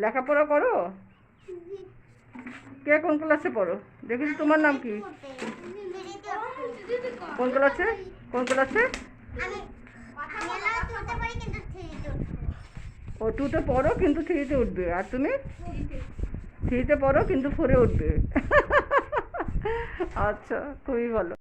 লেখাপড়া করো? কে কোন ক্লাসে পড়ো? দেখেছি, তোমার নাম কি? কোন ক্লাসে? কোন ক্লাসে? ও টুতে পড়ো কিন্তু থ্রিতে উঠবে, আর তুমি থ্রিতে পড়ো কিন্তু ফোরে উঠবে। আচ্ছা, খুবই ভালো।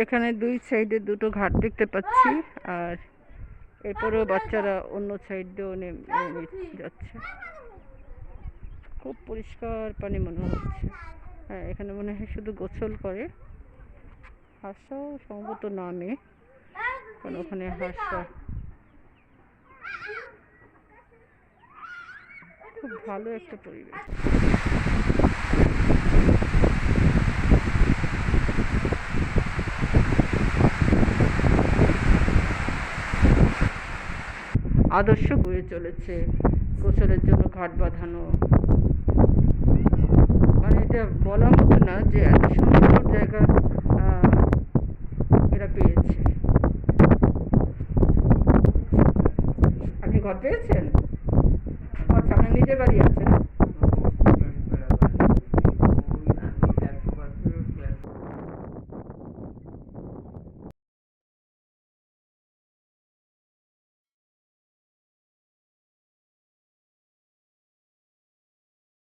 এখানে দুই সাইডে দুটো ঘাট দেখতে পাচ্ছি, আর এরপরেও বাচ্চারা অন্য সাইড দিয়েও নেমে যাচ্ছে। খুব পরিষ্কার পানি মনে হচ্ছে। হ্যাঁ, এখানে মনে হয় শুধু গোসল করে, হাঁসটাও সম্ভবত নামে, কারণ ওখানে হাঁসটা খুব ভালো একটা পরিবেশ। আদর্শ বয়ে চলেছে গোসলের জন্য ঘাট বাঁধানো। মানে এটা বলার মতো না যে এত সুন্দর জায়গা এরা পেয়েছে। আপনি ঘর পেয়েছেন? আচ্ছা, আপনার নিজের বাড়ি আছে?